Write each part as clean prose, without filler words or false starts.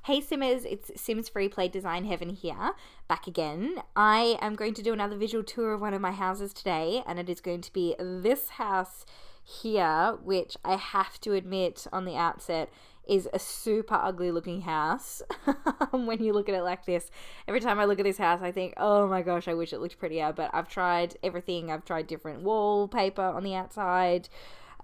Hey Simmers, it's Sims Freeplay Design Heaven here, back again. I am going to do another visual tour of one of my houses today, and it is going to be this house here, which I have to admit on the outset is a super ugly looking house. When you look at it like this, every time I look at this house I think, oh my gosh, I wish it looked prettier, but I've tried everything. I've tried different wallpaper on the outside,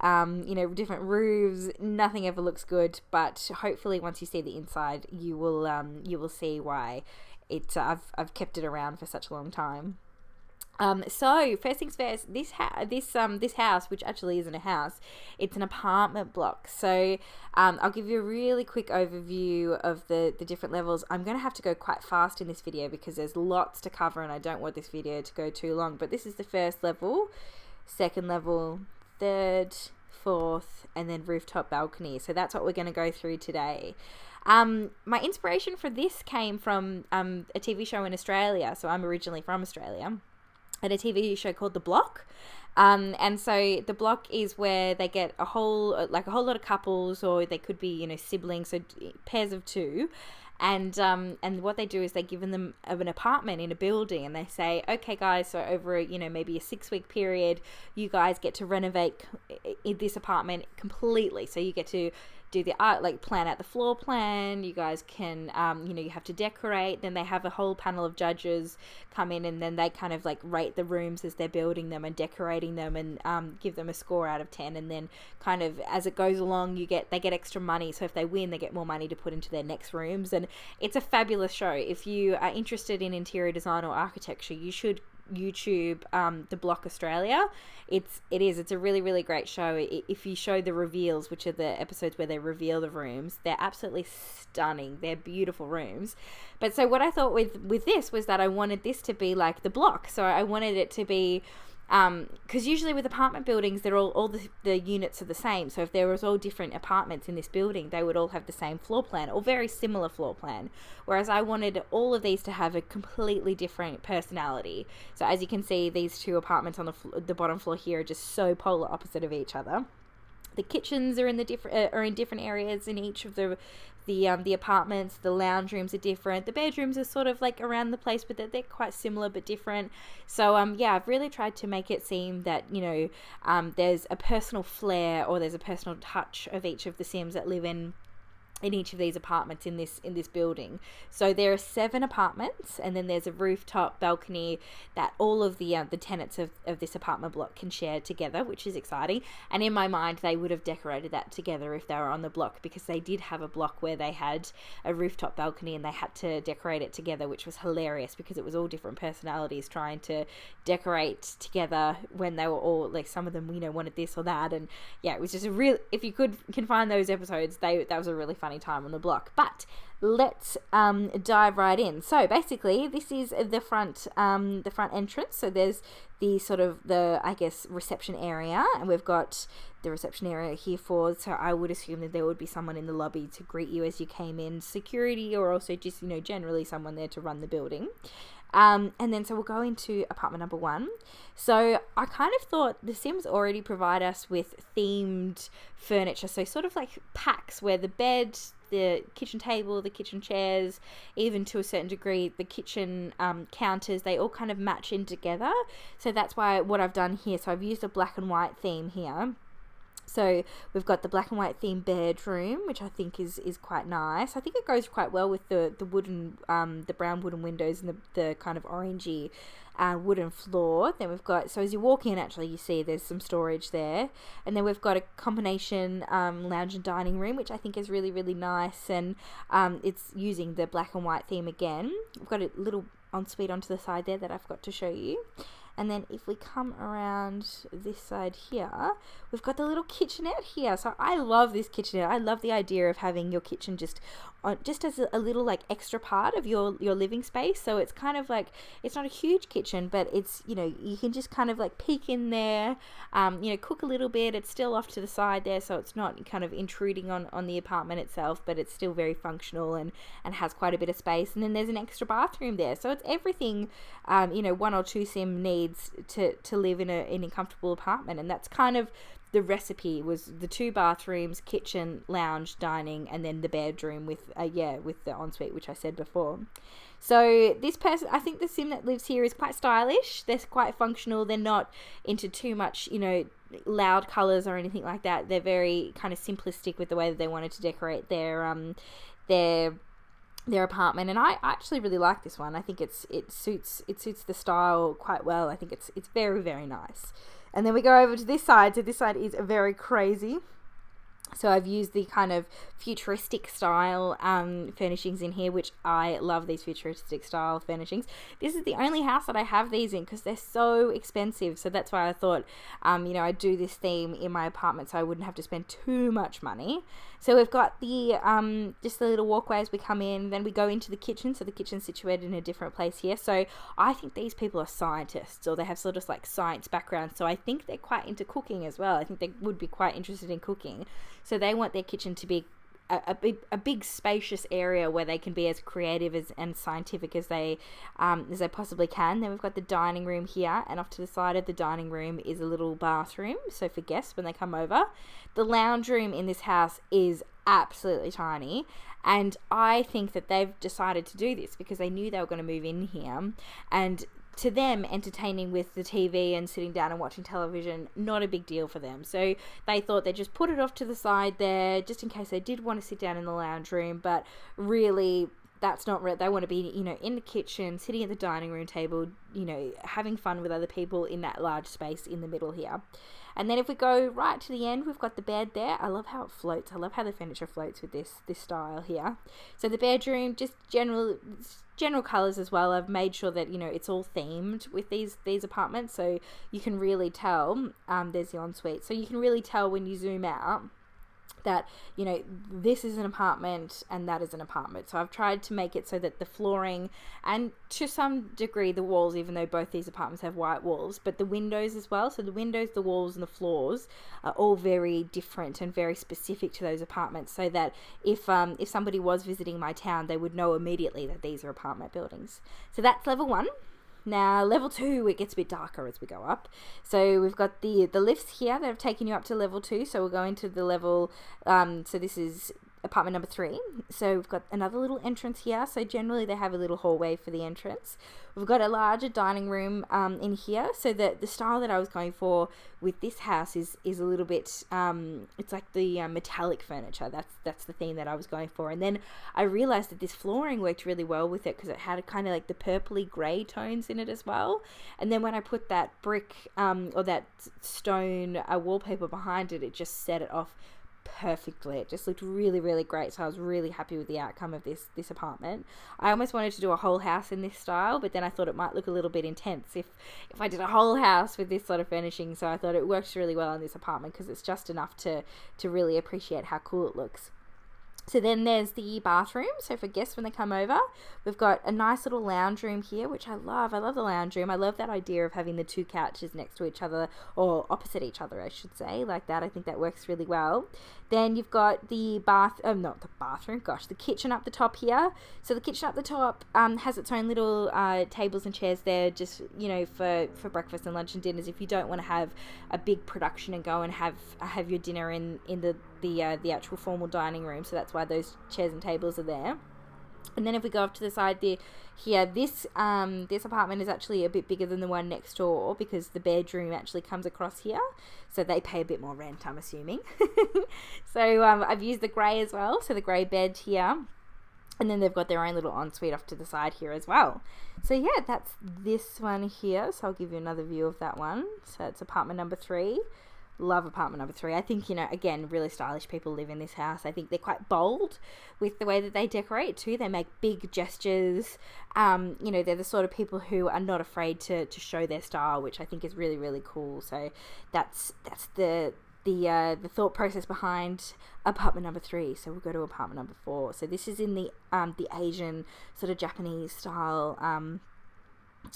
different roofs. Nothing ever looks good, but hopefully once you see the inside, you will see why I've kept it around for such a long time. So first things first, this house, which actually isn't a house, it's an apartment block. So I'll give you a really quick overview of the different levels. I'm going to have to go quite fast in this video because there's lots to cover and I don't want this video to go too long. But this is the first level, second level, third, fourth, and then rooftop balcony. So that's what we're going to go through today. My inspiration for this came from a TV show in Australia. So I'm originally from Australia, and a TV show called The Block. And so The Block is where they get a whole lot of couples, or they could be, siblings, so pairs of two. And what they do is they give them an apartment in a building, and they say, okay guys, so over maybe a 6-week period, you guys get to renovate this apartment completely. So you get to do the art, like plan out the floor plan. You guys can, you have to decorate. Then they have a whole panel of judges come in, and then they kind of like rate the rooms as they're building them and decorating them, and give them a score out of 10. And then kind of as it goes along, they get extra money. So if they win, they get more money to put into their next rooms. And it's a fabulous show. If you are interested in interior design or architecture, you should YouTube The Block Australia. It's a really, really great show. If you show the reveals, which are the episodes where they reveal the rooms, they're absolutely stunning. They're beautiful rooms. But so what I thought with this was that I wanted this to be like The Block. So I wanted it to be, because usually with apartment buildings, they're all the units are the same. So if there was all different apartments in this building, they would all have the same floor plan or very similar floor plan. Whereas I wanted all of these to have a completely different personality. So as you can see, these two apartments on the bottom floor here are just so polar opposite of each other. The kitchens are in different areas in each of the apartments. The lounge rooms are different. The bedrooms are sort of like around the place, but they're quite similar but different. So I've really tried to make it seem that there's a personal flair, or there's a personal touch of each of the Sims that live in each of these apartments in this building. So there are 7 apartments, and then there's a rooftop balcony that all of the tenants of this apartment block can share together, which is exciting. And in my mind, they would have decorated that together if they were on the block, because they did have a block where they had a rooftop balcony and they had to decorate it together, which was hilarious because it was all different personalities trying to decorate together when they were all like, some of them wanted this or that. And yeah, it was just a real, if you can find those episodes, that was a really funny time on the block. But let's dive right in. So basically, this is the front entrance. So there's the sort of reception area, and we've got the reception area here so I would assume that there would be someone in the lobby to greet you as you came in, security, or also just generally someone there to run the building. And then so we'll go into apartment number 1. So I kind of thought the Sims already provide us with themed furniture, so sort of like packs where the bed, the kitchen table, the kitchen chairs, even to a certain degree the kitchen counters, they all kind of match in together. So that's what I've done here. So I've used a black and white theme here. So we've got the black and white themed bedroom, which I think is quite nice. I think it goes quite well with the wooden, the brown wooden windows and the kind of orangey wooden floor. Then we've got, so as you walk in, actually you see there's some storage there. And then we've got a combination lounge and dining room, which I think is really, really nice. And it's using the black and white theme again. We've got a little ensuite onto the side there that I've got to show you. And then if we come around this side here, we've got the little kitchenette here. So I love this kitchenette. I love the idea of having your kitchen just as a little like extra part of your living space. So it's kind of like, it's not a huge kitchen, but it's, you can just kind of like peek in there, cook a little bit. It's still off to the side there, so it's not kind of intruding on the apartment itself, but it's still very functional and has quite a bit of space. And then there's an extra bathroom there. So it's everything, 1 or 2 Sim needs to live in a comfortable apartment. And that's kind of the recipe was the 2 bathrooms, kitchen, lounge, dining, and then the bedroom with the ensuite, which I said before. So this person, I think the sim that lives here is quite stylish. They're quite functional. They're not into too much, loud colors or anything like that. They're very kind of simplistic with the way that they wanted to decorate their apartment, and I actually really like this one. I think it suits the style quite well. I think it's very, very nice. And then we go over to this side. So this side is very crazy. So I've used the kind of futuristic style furnishings in here, which I love these futuristic style furnishings. This is the only house that I have these in because they're so expensive. So that's why I thought, I'd do this theme in my apartment so I wouldn't have to spend too much money. So we've got the just the little walkway as we come in. Then we go into the kitchen. So the kitchen's situated in a different place here. So I think these people are scientists, or they have sort of like science background. So I think they're quite into cooking as well. I think they would be quite interested in cooking. So they want their kitchen to be a big spacious area where they can be as creative and scientific as they possibly can. Then we've got the dining room here, and off to the side of the dining room is a little bathroom, so for guests when they come over. The lounge room in this house is absolutely tiny, and I think that they've decided to do this because they knew they were going to move in here, and to them, entertaining with the TV and sitting down and watching television, not a big deal for them. So they thought they'd just put it off to the side there, just in case they did want to sit down in the lounge room. But really, that's not right. They want to be, in the kitchen, sitting at the dining room table, having fun with other people in that large space in the middle here. And then if we go right to the end, we've got the bed there. I love how it floats. I love how the furniture floats with this style here. So the bedroom, just general colours as well. I've made sure that, it's all themed with these apartments. So you can really tell, there's the ensuite. So you can really tell when you zoom out that, this is an apartment and that is an apartment. So I've tried to make it so that the flooring and to some degree the walls, even though both these apartments have white walls, but the windows as well. So the windows, the walls and the floors are all very different and very specific to those apartments, so that if somebody was visiting my town, they would know immediately that these are apartment buildings. So that's level 1. Now, level 2, it gets a bit darker as we go up. So we've got the lifts here that have taken you up to level 2. So we'll go into the level, so this is apartment number 3. So we've got another little entrance here. So generally they have a little hallway for the entrance. We've got a larger dining room in here. So the style that I was going for with this house is a little bit, it's like the metallic furniture. That's the theme that I was going for. And then I realized that this flooring worked really well with it because it had kind of like the purpley grey tones in it as well. And then when I put that brick or that stone wallpaper behind it, it just set it off perfectly. It just looked really, really great. So I was really happy with the outcome of this apartment. I almost wanted to do a whole house in this style, but then I thought it might look a little bit intense if I did a whole house with this sort of furnishing. So I thought it works really well in this apartment because it's just enough to really appreciate how cool it looks. So then there's the bathroom. So for guests when they come over, we've got a nice little lounge room here, which I love. I love the lounge room. I love that idea of having the 2 couches next to each other, or opposite each other, I should say, like that. I think that works really well. Then you've got the the kitchen up the top here. So the kitchen up the top has its own little tables and chairs there, just, for breakfast and lunch and dinners. If you don't want to have a big production and go and have your dinner in the actual formal dining room. So that's why those chairs and tables are there. And then if we go up to the side here, this apartment is actually a bit bigger than the one next door because the bedroom actually comes across here. So they pay a bit more rent, I'm assuming. So I've used the grey as well. So the grey bed here. And then they've got their own little ensuite off to the side here as well. So yeah, that's this one here. So I'll give you another view of that one. So it's apartment number 3. Love apartment number 3. I think, again, really stylish people live in this house. I think they're quite bold with the way that they decorate too. They make big gestures. They're the sort of people who are not afraid to show their style, which I think is really, really cool. So that's the thought process behind apartment number 3. So we'll go to apartment number 4. So this is in the Asian sort of Japanese style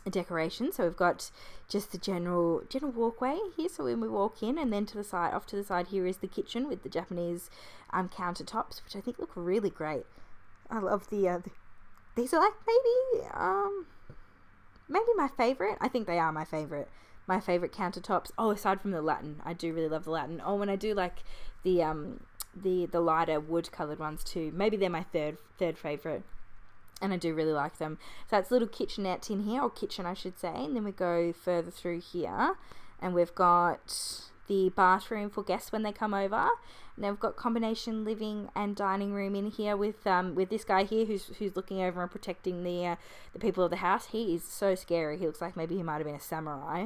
decoration. So we've got just the general walkway here. So when we walk in, and then off to the side here is the kitchen with the Japanese countertops, which I think look really great. I love these are like maybe my favorite. I think they are my favorite my favorite countertops. Oh, aside from the Latin, I do really love the Latin. Oh, and I do like the lighter wood colored ones too. Maybe they're my third favorite, and I do really like them. So that's a little kitchenette in here, or kitchen I should say. And then we go further through here, and we've got the bathroom for guests when they come over. And then we've got combination living and dining room in here with this guy here who's looking over and protecting the people of the house. He is so scary. He looks like maybe he might have been a samurai.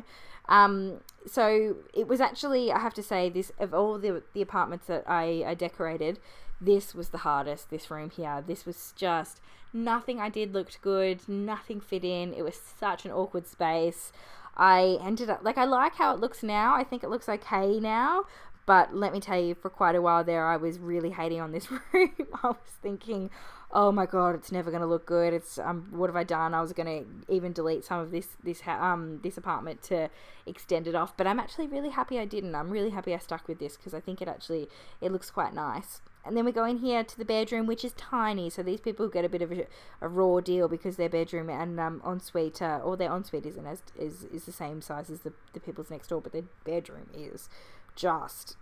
So it was actually, I have to say, this of all the apartments that I decorated, this was the hardest, this room here. This was just, nothing I did looked good, nothing fit in. It was such an awkward space. I ended up, like, I like how it looks now. I think it looks okay now. But let me tell you, for quite a while there, I was really hating on this room. I was thinking, oh my God, it's never going to look good. It's what have I done? I was going to even delete some of this apartment to extend it off. But I'm actually really happy I didn't. I'm really happy I stuck with this because I think it looks quite nice. And then we go in here to the bedroom, which is tiny. So these people get a bit of a raw deal because their bedroom and ensuite, or their ensuite is the same size as the people's next door, but their bedroom is just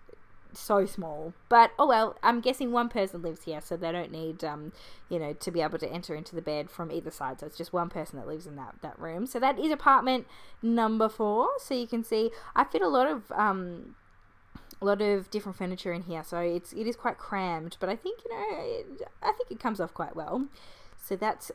so small. But oh well, I'm guessing one person lives here, so they don't need to be able to enter into the bed from either side. So it's just one person that lives in that room. So that is apartment number 4. So you can see I fit a lot of different furniture in here, so it is quite crammed, but I think I think it comes off quite well. So that's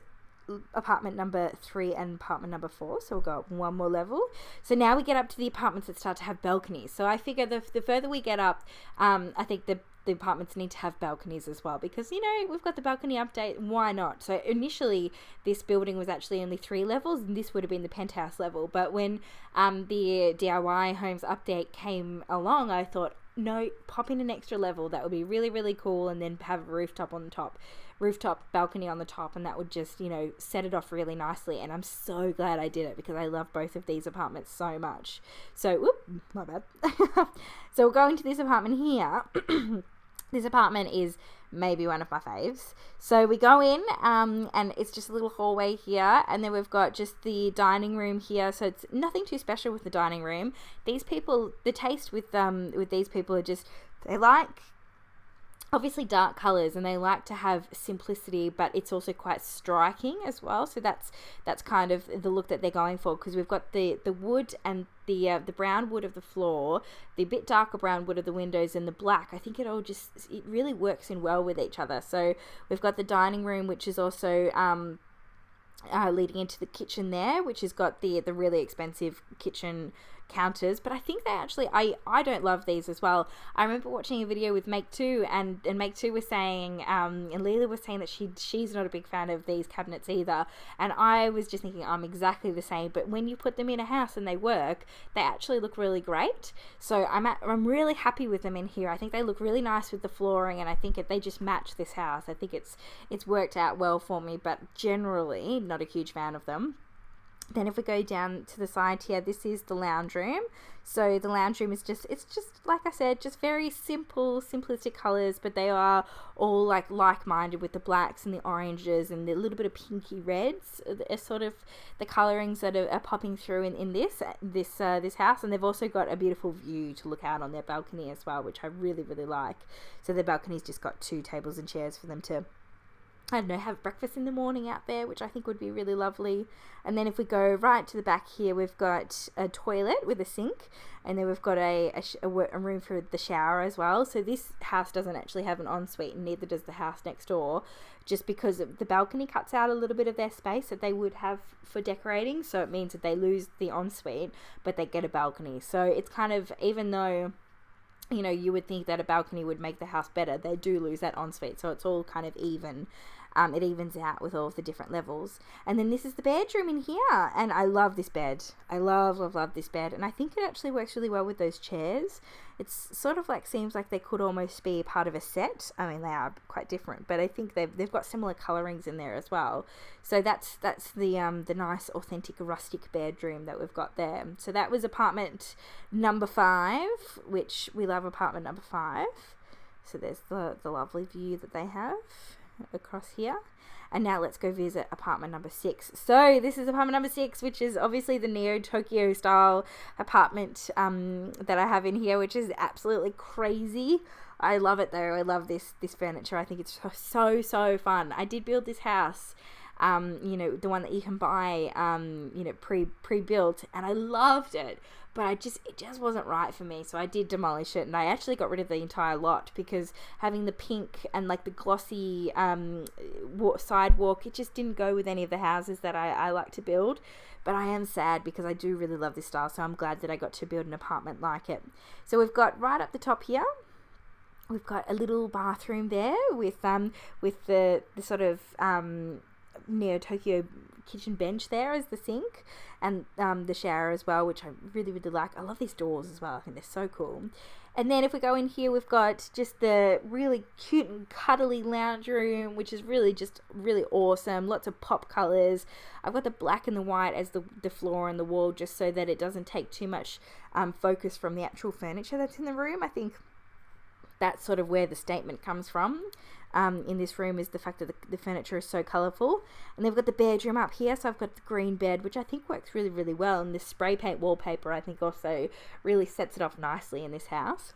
apartment number 3 and apartment number 4. So we'll go up one more level. So now we get up to the apartments that start to have balconies. So I figure the further we get up, I think the apartments need to have balconies as well, because we've got the balcony update, why not? So initially this building was actually only 3 levels, and this would have been the penthouse level, but when the DIY homes update came along, I thought, no, pop in an extra level. That would be really, really cool, and then have a rooftop balcony on the top, and that would just set it off really nicely. And I'm so glad I did it, because I love both of these apartments so much. So my bad. So we'll go into this apartment here. This apartment is maybe one of my faves. So we go in, and it's just a little hallway here, and then we've got just the dining room here. So it's nothing too special with the dining room. These people, the taste with these people are just, they like obviously dark colors, and they like to have simplicity, but it's also quite striking as well. So that's kind of the look that they're going for, because we've got the wood and the brown wood of the floor, the bit darker brown wood of the windows, and the black. I think it really works in well with each other. So we've got the dining room, which is also leading into the kitchen there, which has got the really expensive kitchen counters, but I think they actually, I don't love these as well. I remember watching a video with Make 2, and Make 2 was saying, and Leela was saying that she's not a big fan of these cabinets either, and I was just thinking I'm exactly the same, but when you put them in a house and they work, they actually look really great. So I'm really happy with them in here. I think they look really nice with the flooring, and I think they just match this house. I think it's worked out well for me, but generally not a huge fan of them. Then if we go down to the side here, this is the lounge room. So the lounge room is just like I said, just very simple, simplistic colors, but they are all like-minded with the blacks and the oranges and the little bit of pinky reds are sort of the colorings that are popping through in this house. And they've also got a beautiful view to look out on their balcony as well, which I really, really like. So their balcony's just got 2 tables and chairs for them to, I don't know, have breakfast in the morning out there, which I think would be really lovely. And then if we go right to the back here, we've got a toilet with a sink, and then we've got a room for the shower as well. So this house doesn't actually have an ensuite, and neither does the house next door, just because the balcony cuts out a little bit of their space that they would have for decorating. So it means that they lose the ensuite, but they get a balcony. So it's kind of, even though you would think that a balcony would make the house better, they do lose that ensuite. So it's all kind of even. It evens out with all of the different levels. And then this is the bedroom in here, and I love this bed. I love this bed, and I think it actually works really well with those chairs. It's sort of seems like they could almost be part of a set. I mean, they are quite different, but I think they've got similar colorings in there as well. So that's the nice authentic rustic bedroom that we've got there. So that was apartment number 5, which we love apartment number 5. So there's the lovely view that they have. across here. And now let's go visit apartment number 6. So this is apartment number 6, which is obviously the Neo-Tokyo style apartment that I have in here, which is absolutely crazy. I love it though. I love this furniture. I think it's so fun. I did build this house, you know, the one that you can buy, you know, pre-built, and I loved it. But it just wasn't right for me, so I did demolish it, and I actually got rid of the entire lot because having the pink and like the glossy sidewalk, it just didn't go with any of the houses that I like to build. But I am sad because I do really love this style, so I'm glad that I got to build an apartment like it. So we've got right up the top here, we've got a little bathroom there with the sort of Neo-Tokyo kitchen bench there as the sink, and the shower as well, which I really like. I love these doors as well. I think they're so cool. And then if we go in here, we've got just the really cute and cuddly lounge room, which is really awesome. Lots of pop colors. I've got the black and the white as the floor and the wall, just so that it doesn't take too much focus from the actual furniture that's in the room. I think that's sort of where the statement comes from in this room, is the fact that the furniture is so colourful. And then we've got the bedroom up here, so I've got the green bed, which I think works really well, and this spray paint wallpaper I think also really sets it off nicely in this house.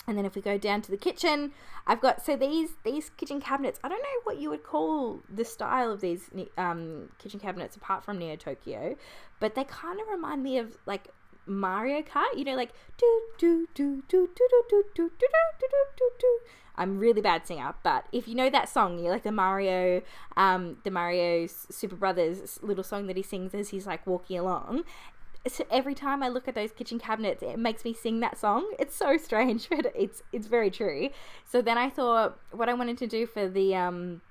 And then if we go down to the kitchen, I've got, so these kitchen cabinets, I don't know what you would call the style of these kitchen cabinets apart from Neo-Tokyo, but they kind of remind me of like Mario Kart, you know, like do do do do do do do do do do do do. I'm really bad singer, but if you know that song, you like the Mario Super Brothers little song that he sings as he's like walking along. So every time I look at those kitchen cabinets, it makes me sing that song. It's so strange, but it's very true. So then I thought what I wanted to do for the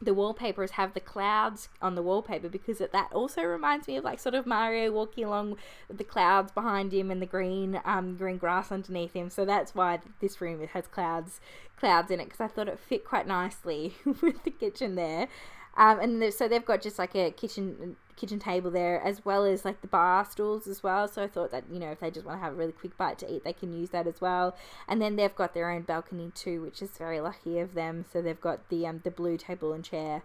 wallpaper is have the clouds on the wallpaper, because that also reminds me of like sort of Mario walking along with the clouds behind him and the green grass underneath him. So that's why this room, it has clouds in it, because I thought it fit quite nicely with the kitchen there. So they've got just like a kitchen table there, as well as like the bar stools as well. So I thought that, you know, if they just want to have a really quick bite to eat, they can use that as well. And then they've got their own balcony too, which is very lucky of them. So they've got the blue table and chair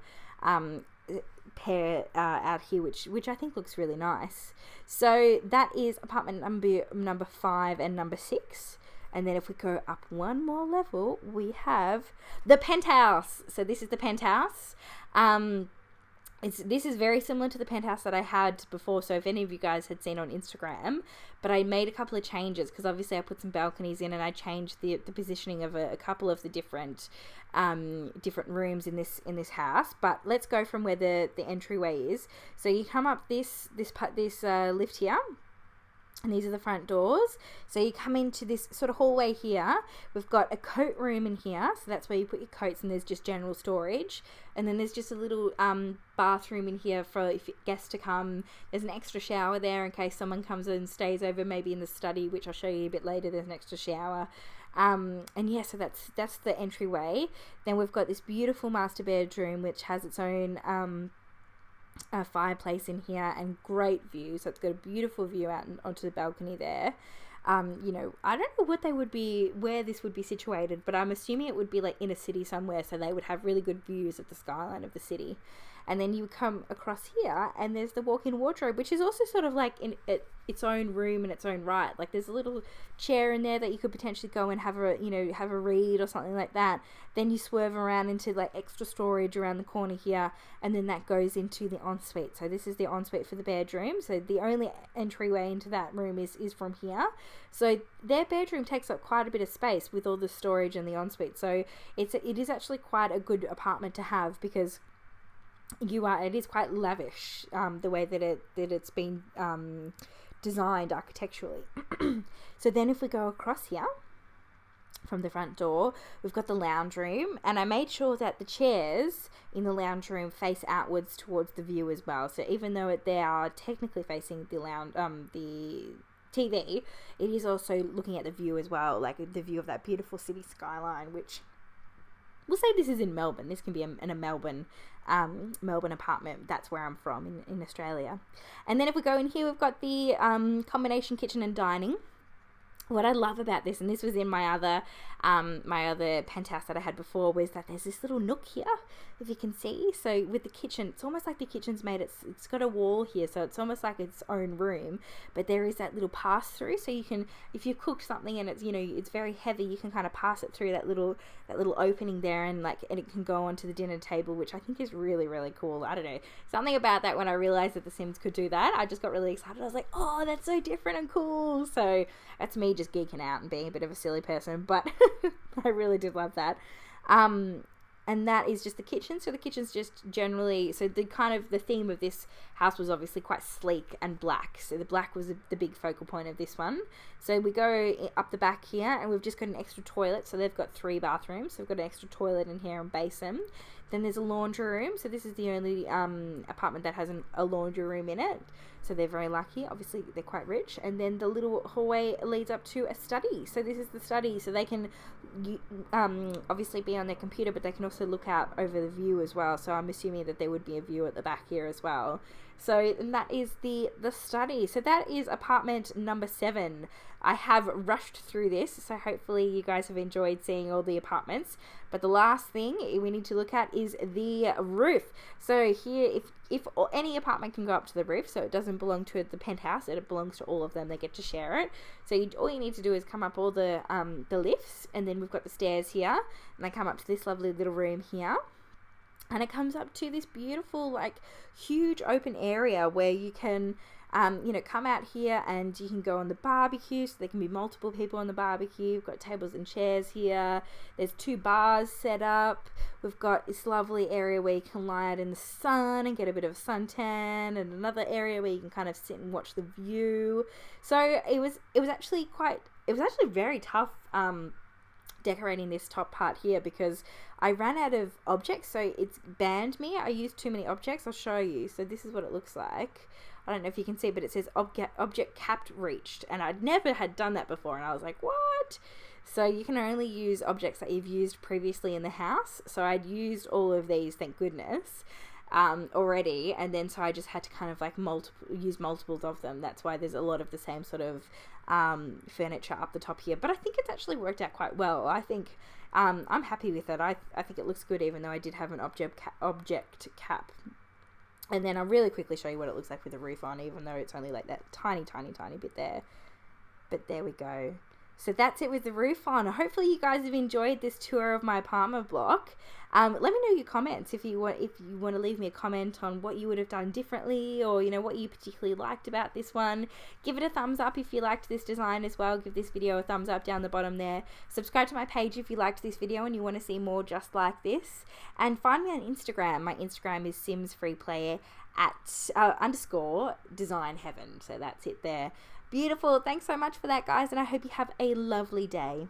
pair out here, which I think looks really nice. So that is apartment number 5 and number 6. And then if we go up one more level, we have the penthouse. So this is the penthouse. This is very similar to the penthouse that I had before, so if any of you guys had seen on Instagram, but I made a couple of changes, because obviously I put some balconies in, and I changed the positioning of a couple of the different rooms in this house. But let's go from where the entryway is. So you come up this lift here, and these are the front doors. So you come into this sort of hallway here. We've got a coat room in here, so that's where you put your coats, and there's just general storage. And then there's just a little bathroom in here for if guests to come. There's an extra shower there in case someone comes and stays over, maybe in the study, which I'll show you a bit later. There's an extra shower. And yeah, so that's the entryway. Then we've got this beautiful master bedroom, which has its own a fireplace in here and great view. So it's got a beautiful view out onto the balcony there. You know, I don't know where this would be situated, but I'm assuming it would be like in a city somewhere, so they would have really good views of the skyline of the city. And then you come across here, and there's the walk-in wardrobe, which is also sort of like in its own room in its own right. Like there's a little chair in there that you could potentially go and have a read or something like that. Then you swerve around into like extra storage around the corner here, and then that goes into the ensuite. So this is the ensuite for the bedroom. So the only entryway into that room is from here. So their bedroom takes up quite a bit of space with all the storage and the ensuite. So it is actually quite a good apartment to have, because it is quite lavish, the way that it's been designed architecturally. So then if we go across here from the front door, we've got the lounge room, and I made sure that the chairs in the lounge room face outwards towards the view as well. So even though they are technically facing the lounge, the TV, it is also looking at the view as well, like the view of that beautiful city skyline, which we'll say this is in Melbourne. This can be in a Melbourne apartment. That's where I'm from in Australia. And then if we go in here, we've got the combination kitchen and dining. what I love about this, and this was in my other penthouse that I had before, was that there's this little nook here, if you can see. So with the kitchen, it's almost like the kitchen's made, it's got a wall here, so it's almost like its own room, but there is that little pass through, so you can, if you cooked something and it's, you know, it's very heavy, you can kind of pass it through that little opening there, and it can go onto the dinner table, which I think is really, really cool. I don't know, something about that, when I realized that The Sims could do that, I just got really excited. I was like, oh, that's so different and cool. So that's me just geeking out and being a bit of a silly person, but I really did love that. And that is just the kitchen. So the kitchen's just generally, so the theme of this house was obviously quite sleek and black. So the black was the big focal point of this one. So we go up the back here, and we've just got an extra toilet. So they've got 3 bathrooms. So we've got an extra toilet in here and basin. Then there's a laundry room. So this is the only apartment that has a laundry room in it. So they're very lucky. Obviously, they're quite rich. And then the little hallway leads up to a study. So this is the study. So they can obviously be on their computer, but they can also look out over the view as well. So I'm assuming that there would be a view at the back here as well. So, and that is the study. So that is apartment number 7. I have rushed through this, so hopefully you guys have enjoyed seeing all the apartments. But the last thing we need to look at is the roof. So here, if any apartment can go up to the roof, so it doesn't belong to the penthouse, it belongs to all of them. They get to share it. So all you need to do is come up all the lifts, and then we've got the stairs here, and they come up to this lovely little room here. And it comes up to this beautiful, like, huge open area where you can, come out here and you can go on the barbecue. So there can be multiple people on the barbecue. We've got tables and chairs here. There's 2 bars set up. We've got this lovely area where you can lie out in the sun and get a bit of a suntan, and another area where you can kind of sit and watch the view. So it was actually very tough, decorating this top part here, because I ran out of objects, so it's banned me. I used too many objects. I'll show you. So this is what it looks like. I don't know if you can see, but it says object capped reached, and I'd never had done that before, and I was like, what? So you can only use objects that you've used previously in the house. So I'd used all of these, thank goodness, already, and then so I just had to kind of like use multiples of them. That's why there's a lot of the same sort of furniture up the top here, but I think it's actually worked out quite well. I think I'm happy with it. I think it looks good, even though I did have an object cap. And then I'll really quickly show you what it looks like with the roof on, even though it's only like that tiny bit there. But there we go. So that's it with the roof on. Hopefully you guys have enjoyed this tour of my apartment block. Let me know your comments if you want to leave me a comment on what you would have done differently, or what you particularly liked about this one. Give it a thumbs up if you liked this design as well. Give this video a thumbs up down the bottom there. Subscribe to my page if you liked this video and you want to see more just like this. And find me on Instagram. My Instagram is Sims Freeplay at _design heaven. So that's it there. Beautiful. Thanks so much for that, guys, and I hope you have a lovely day.